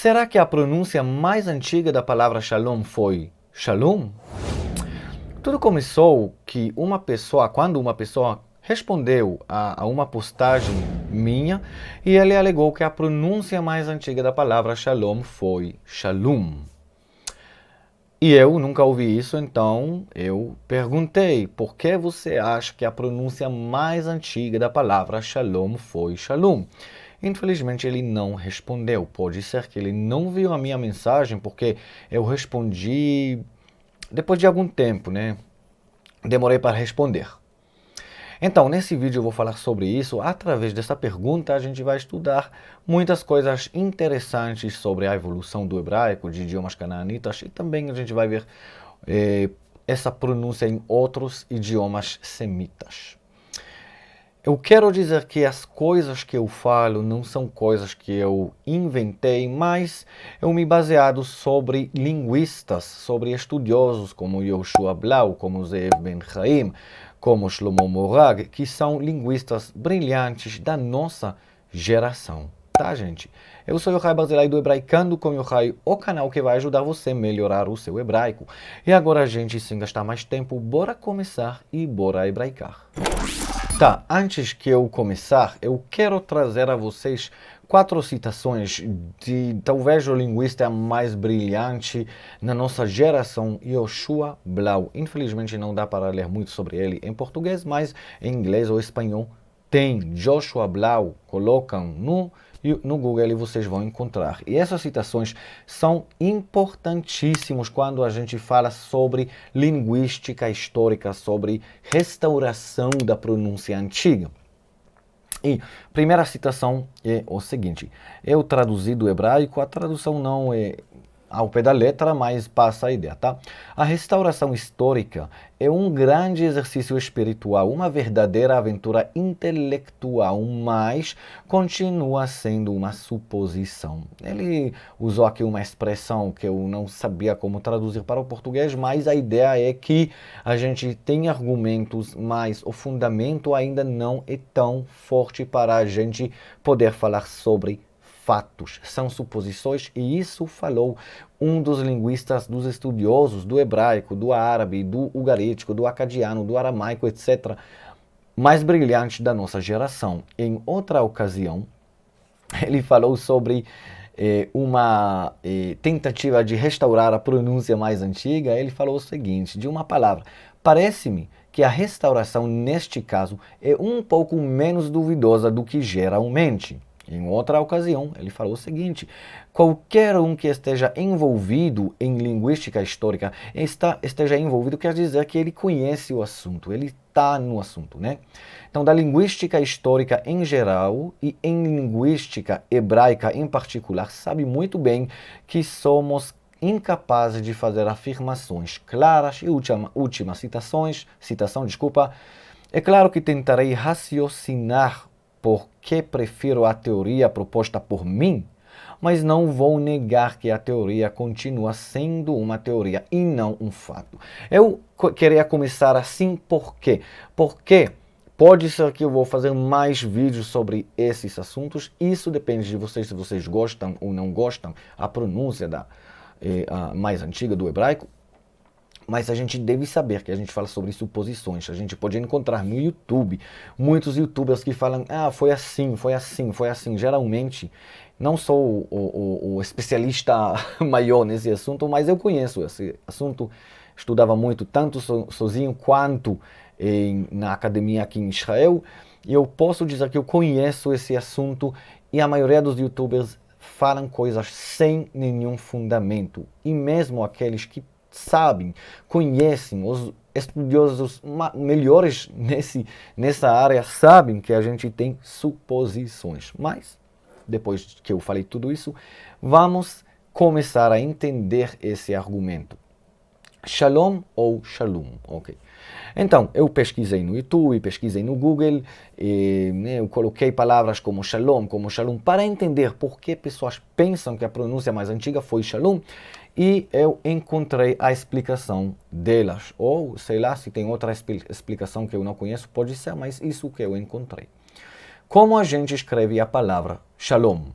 Será que a pronúncia mais antiga da palavra shalom foi shalom? Tudo começou que quando uma pessoa respondeu a uma postagem minha e ele alegou que a pronúncia mais antiga da palavra shalom foi shalom. E eu nunca ouvi isso, então eu perguntei, por que você acha que a pronúncia mais antiga da palavra shalom foi shalom? Infelizmente ele não respondeu. Pode ser que ele não viu a minha mensagem, porque eu respondi depois de algum tempo, né? Demorei para responder. Então, nesse vídeo eu vou falar sobre isso. Através dessa pergunta, a gente vai estudar muitas coisas interessantes sobre a evolução do hebraico, de idiomas canaanitas, e também a gente vai ver essa pronúncia em outros idiomas semitas. Eu quero dizer que as coisas que eu falo não são coisas que eu inventei, mas eu me baseado sobre linguistas, sobre estudiosos como Yoshua Blau, como Zeev Ben Chaim, como Shlomo Morag, que são linguistas brilhantes da nossa geração. Tá, gente? Eu sou Yochai Barzilai do Hebraicando com Yochai, o canal que vai ajudar você a melhorar o seu hebraico. E agora, gente, sem gastar mais tempo, bora começar e bora hebraicar. Tá, antes que eu começar, eu quero trazer a vocês 4 citações de talvez o linguista mais brilhante na nossa geração, Yoshua Blau. Infelizmente não dá para ler muito sobre ele em português, mas em inglês ou espanhol tem Joshua Blau, colocam no Google e vocês vão encontrar. E essas citações são importantíssimas quando a gente fala sobre linguística histórica, sobre restauração da pronúncia antiga. E primeira citação é o seguinte: eu traduzi do hebraico, a tradução não é ao pé da letra, mas passa a ideia, tá? A restauração histórica é um grande exercício espiritual, uma verdadeira aventura intelectual, mas continua sendo uma suposição. Ele usou aqui uma expressão que eu não sabia como traduzir para o português, mas a ideia é que a gente tem argumentos, mas o fundamento ainda não é tão forte para a gente poder falar sobre fatos, são suposições, e isso falou um dos linguistas, dos estudiosos do hebraico, do árabe, do ugarítico, do acadiano, do aramaico, etc., mais brilhante da nossa geração. Em outra ocasião, ele falou sobre uma tentativa de restaurar a pronúncia mais antiga. Ele falou o seguinte, de uma palavra: parece-me que a restauração, neste caso, é um pouco menos duvidosa do que geralmente. Em outra ocasião, ele falou o seguinte: qualquer um que esteja envolvido em linguística histórica, esteja envolvido, quer dizer que ele conhece o assunto, ele está no assunto, né? Então, da linguística histórica em geral e em linguística hebraica em particular, sabe muito bem que somos incapazes de fazer afirmações claras. E última citação, desculpa. É claro que tentarei raciocinar por que prefiro a teoria proposta por mim, mas não vou negar que a teoria continua sendo uma teoria e não um fato. Eu queria começar assim por quê? Porque pode ser que eu vou fazer mais vídeos sobre esses assuntos. Isso depende de vocês, se vocês gostam ou não gostam a pronúncia a mais antiga do hebraico. Mas a gente deve saber que a gente fala sobre suposições. A gente pode encontrar no YouTube muitos youtubers que falam: ah, foi assim, foi assim, foi assim. Geralmente, não sou o especialista maior nesse assunto, mas eu conheço esse assunto. Estudava muito, tanto sozinho quanto na academia aqui em Israel. E eu posso dizer que eu conheço esse assunto, e a maioria dos youtubers falam coisas sem nenhum fundamento. E mesmo aqueles que sabem, conhecem, os estudiosos melhores nessa área sabem que a gente tem suposições. Mas, depois que eu falei tudo isso, vamos começar a entender esse argumento. Shalom ou shalom, ok? Então, eu pesquisei no YouTube, pesquisei no Google, eu coloquei palavras como shalom, para entender por que pessoas pensam que a pronúncia mais antiga foi shalom, e eu encontrei a explicação delas. Ou, sei lá, se tem outra explicação que eu não conheço, pode ser, mas isso que eu encontrei. Como a gente escreve a palavra shalom?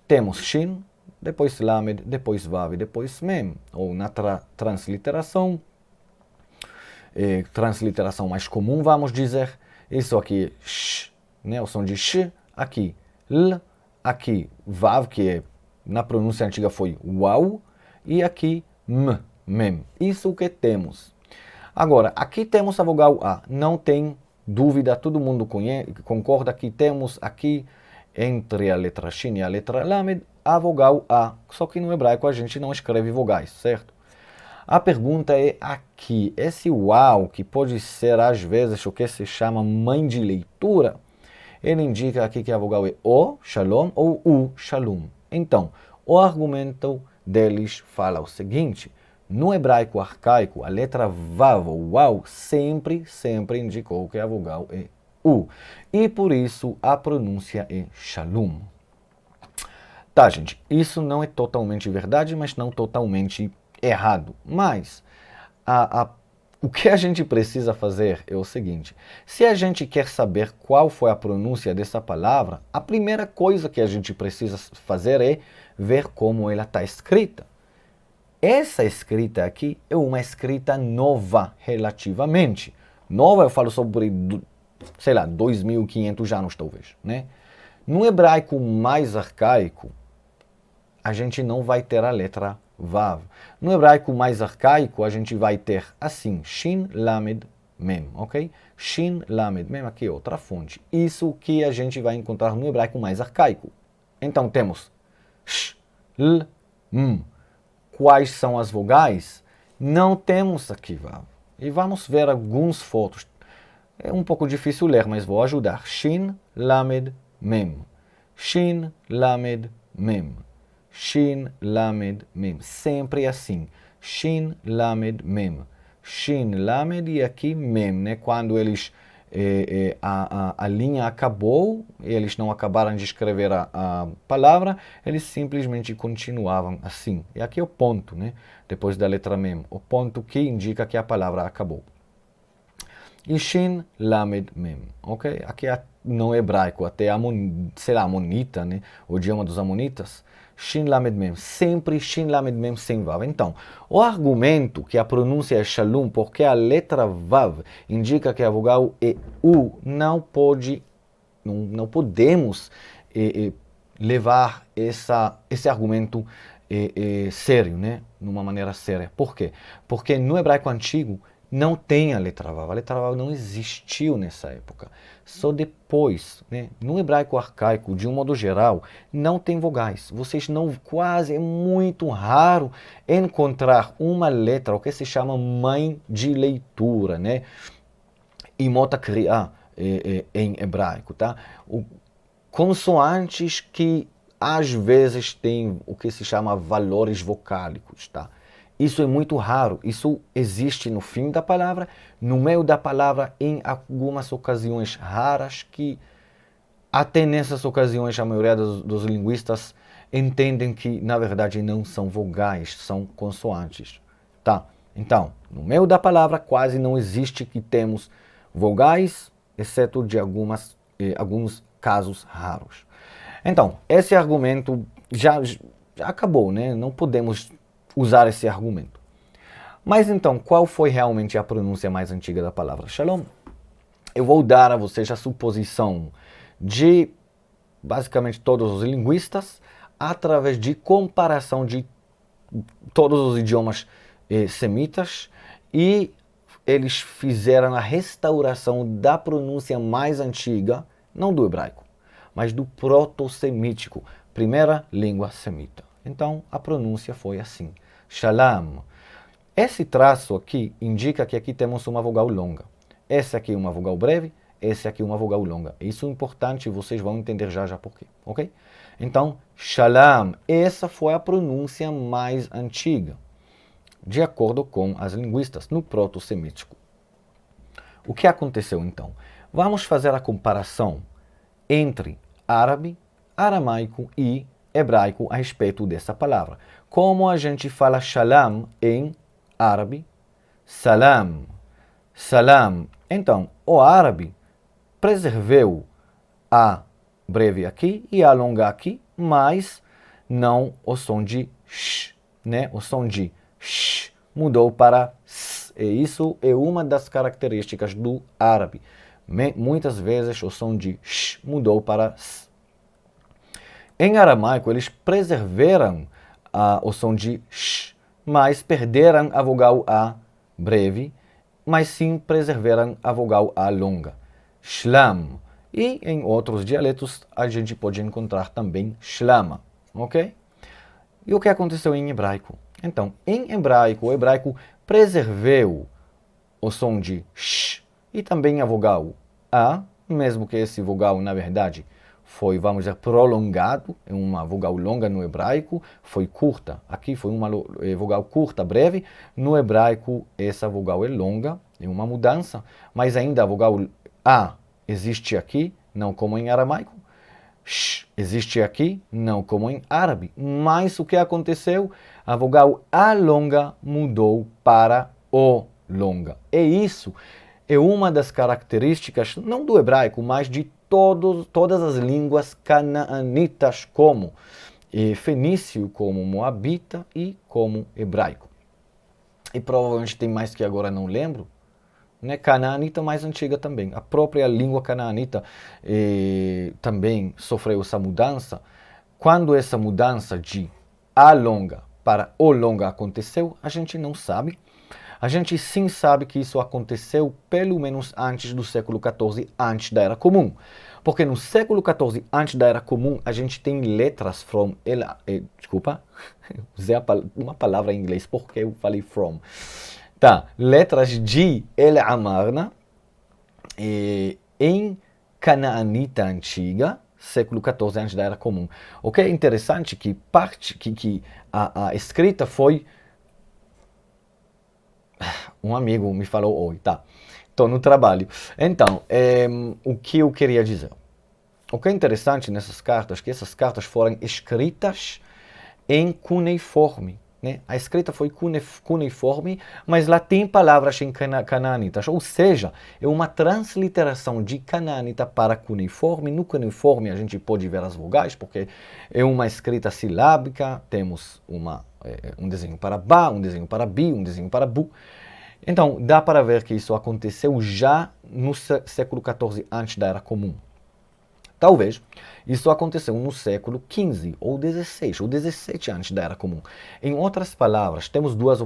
Temos shin, depois lamed, depois vav, depois mem. Ou na transliteração, transliteração mais comum, vamos dizer, isso aqui é sh, né, o som de sh, aqui l, aqui vav, que na pronúncia antiga foi uau, e aqui mem. Isso que temos. Agora, aqui temos a vogal A, não tem dúvida, todo mundo concorda que temos aqui, entre a letra Shin e a letra Lamed, a vogal A, só que no hebraico a gente não escreve vogais, certo? A pergunta é aqui, esse uau, que pode ser às vezes o que se chama mãe de leitura, ele indica aqui que a vogal é O, Shalom, ou U, Shalom. Então, o argumento deles fala o seguinte: no hebraico arcaico, a letra Vav, ou Uau, sempre indicou que a vogal é U. E por isso a pronúncia é Shalom. Tá, gente, isso não é totalmente verdade, mas não totalmente errado. Mas o que a gente precisa fazer é o seguinte: se a gente quer saber qual foi a pronúncia dessa palavra, a primeira coisa que a gente precisa fazer é ver como ela está escrita. Essa escrita aqui é uma escrita nova, relativamente. Nova, eu falo sobre, sei lá, 2.500 anos talvez, né? No hebraico mais arcaico, a gente não vai ter a letra Vav. No hebraico mais arcaico, a gente vai ter assim, Shin, Lamed, Mem, ok? Shin, Lamed, Mem, aqui outra fonte. Isso que a gente vai encontrar no hebraico mais arcaico. Então temos Sh, L, M. Quais são as vogais? Não temos aqui Vav. E vamos ver algumas fotos. É um pouco difícil ler, mas vou ajudar. Shin, Lamed, Mem. Shin, Lamed, Mem. Shin, Lamed, Mem. Sempre assim. Shin, Lamed, Mem. Shin, Lamed e aqui Mem, né? Quando eles a linha acabou, eles não acabaram de escrever a palavra, eles simplesmente continuavam assim. E aqui é o ponto, né? Depois da letra Mem. O ponto que indica que a palavra acabou. E Shin, Lamed, Mem. Ok? Aqui no hebraico, até sei lá, Amonita, né? O idioma dos Amonitas. Shin, Lamed, Mem. Sempre Shin, Lamed, Mem sem Vav. Então, o argumento que a pronúncia é Shalom, porque a letra Vav indica que a vogal é U, não podemos levar esse argumento sério, né? Numa maneira séria. Por quê? Porque no hebraico antigo não tem a letra Vav. A letra Vav não existiu nessa época. Só depois, né? No hebraico arcaico, de um modo geral, não tem vogais. Vocês não, quase, é muito raro encontrar uma letra, o que se chama mãe de leitura, né? Imota kriá em hebraico, tá? Consoantes que às vezes têm o que se chama valores vocálicos, tá? Isso é muito raro, isso existe no fim da palavra, no meio da palavra, em algumas ocasiões raras, que até nessas ocasiões a maioria dos linguistas entendem que na verdade não são vogais, são consoantes. Tá? Então, no meio da palavra quase não existe que temos vogais, exceto de alguns casos raros. Então, esse argumento já acabou, né? Não podemos usar esse argumento. Mas então, qual foi realmente a pronúncia mais antiga da palavra Shalom? Eu vou dar a vocês a suposição de basicamente todos os linguistas, através de comparação de todos os idiomas semitas, e eles fizeram a restauração da pronúncia mais antiga, não do hebraico, mas do proto-semítico, primeira língua semita. Então, a pronúncia foi assim. Shalom. Esse traço aqui indica que aqui temos uma vogal longa. Essa aqui é uma vogal breve, essa aqui é uma vogal longa. Isso é importante, vocês vão entender já por quê, ok? Então, Shalom. Essa foi a pronúncia mais antiga, de acordo com as linguistas, no proto-semítico. O que aconteceu então? Vamos fazer a comparação entre árabe, aramaico e hebraico a respeito dessa palavra. Como a gente fala Shalom em árabe, salam, salam. Então, o árabe preservou a breve aqui e a longa aqui, mas não o som de sh, né? O som de sh mudou para s. E isso é uma das características do árabe. Muitas vezes o som de sh mudou para s. Em aramaico, eles preservaram o som de sh, mas perderam a vogal A breve, mas sim preservaram a vogal A longa. Shlam. E em outros dialetos a gente pode encontrar também shlama, ok? E o que aconteceu em hebraico? Então, em hebraico, o hebraico preservou o som de sh e também a vogal A, mesmo que esse vogal, na verdade, foi, vamos dizer, prolongado, é uma vogal longa no hebraico, foi curta. Aqui foi uma vogal curta, breve. No hebraico, essa vogal é longa, é uma mudança, mas ainda a vogal A existe aqui, não como em aramaico. Sh existe aqui, não como em árabe. Mas o que aconteceu? A vogal A longa mudou para O longa. E isso é uma das características, não do hebraico, mas de todas as línguas canaanitas, como fenício, como moabita e como hebraico. E provavelmente tem mais que agora não lembro, né? Canaanita mais antiga também. A própria língua canaanita também sofreu essa mudança. Quando essa mudança de A longa para O longa aconteceu, a gente não sabe. A gente sim sabe que isso aconteceu pelo menos antes do século XIV, antes da Era Comum. Porque no século XIV, antes da Era Comum, a gente tem letras from... desculpa, usei uma palavra em inglês porque eu falei from. Tá, letras de El Amarna em canaanita antiga, século XIV, antes da Era Comum. O que é interessante que a escrita foi... Um amigo me falou hoje, tá? Estou no trabalho. Então, o que eu queria dizer? O que é interessante nessas cartas é que essas cartas foram escritas em cuneiforme. Né? A escrita foi cuneiforme, mas lá tem palavras em canaanitas. Ou seja, é uma transliteração de canaanita para cuneiforme. No cuneiforme a gente pode ver as vogais, porque é uma escrita silábica. Temos um desenho para Ba, um desenho para Bi, um desenho para Bu. Então, dá para ver que isso aconteceu já no século XIV, antes da Era Comum. Talvez isso aconteceu no século XV, ou XVI, ou XVII, antes da Era Comum. Em outras palavras, temos duas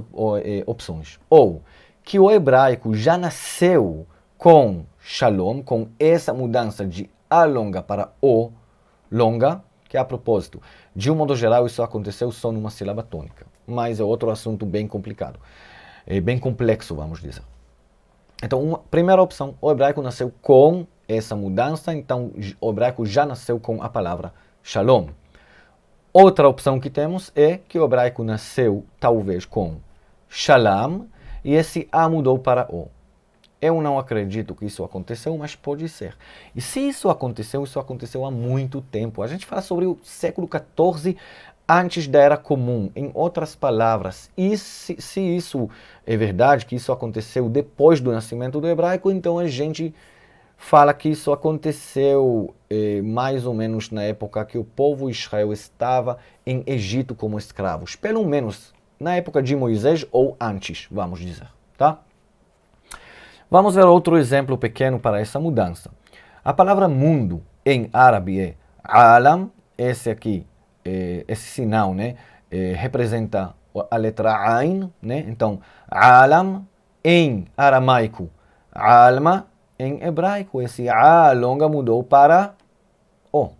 opções. Ou que o hebraico já nasceu com shalom, com essa mudança de A longa para O longa, que a propósito, de um modo geral, isso aconteceu só numa sílaba tônica. Mas é outro assunto bem complicado. É bem complexo, vamos dizer. Então, primeira opção, o hebraico nasceu com essa mudança, então o hebraico já nasceu com a palavra shalom. Outra opção que temos é que o hebraico nasceu talvez com shalom e esse A mudou para O. Eu não acredito que isso aconteceu, mas pode ser. E se isso aconteceu há muito tempo. A gente fala sobre o século XIV, antes da Era Comum. Em outras palavras, e se isso é verdade, que isso aconteceu depois do nascimento do hebraico, então a gente fala que isso aconteceu mais ou menos na época que o povo Israel estava em Egito como escravos. Pelo menos na época de Moisés ou antes, vamos dizer, tá? Vamos ver outro exemplo pequeno para essa mudança. A palavra mundo em árabe é alam, esse aqui, esse sinal, né, representa a letra Ain, né? Então, alam em aramaico, alma em hebraico, esse A longa mudou para O.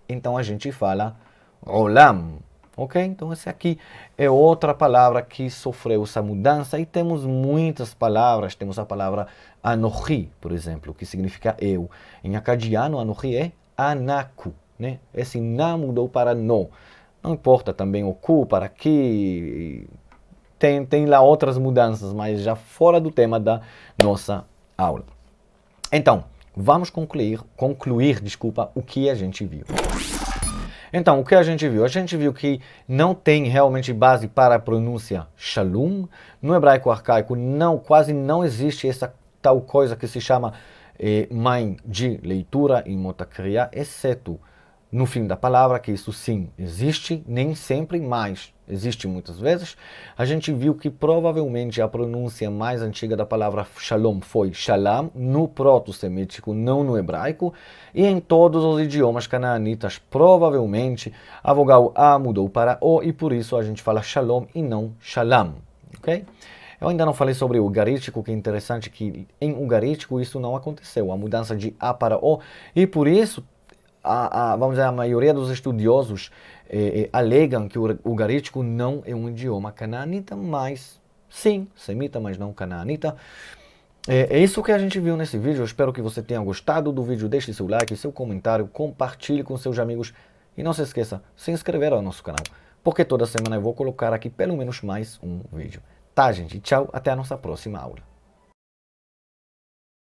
Então a gente fala olam. Ok? Então, essa aqui é outra palavra que sofreu essa mudança. E temos muitas palavras. Temos a palavra Anochi, por exemplo, que significa eu. Em acadiano, Anochi é anaku. Né? Esse na mudou para no. Não importa também o ku para ki. Tem lá outras mudanças, mas já fora do tema da nossa aula. Então, vamos concluir, o que a gente viu. Então, o que a gente viu? A gente viu que não tem realmente base para a pronúncia shalom. No hebraico arcaico quase não existe essa tal coisa que se chama mãe de leitura em Motakriya, exceto no fim da palavra, que isso sim existe, nem sempre, mas existe muitas vezes. A gente viu que provavelmente a pronúncia mais antiga da palavra shalom foi shalom, no proto-semítico, não no hebraico, e em todos os idiomas canaanitas, provavelmente, a vogal A mudou para O, e por isso a gente fala shalom e não shalom, ok? Eu ainda não falei sobre o ugarítico, que é interessante que em ugarítico isso não aconteceu, a mudança de A para O, e por isso vamos dizer, a maioria dos estudiosos alegam que o ugarítico não é um idioma canaanita, mas sim, semita, mas não canaanita. É isso que a gente viu nesse vídeo. Eu espero que você tenha gostado do vídeo. Deixe seu like, seu comentário, compartilhe com seus amigos e não se esqueça de se inscrever ao nosso canal, porque toda semana eu vou colocar aqui pelo menos mais um vídeo. Tá, gente? Tchau, até a nossa próxima aula.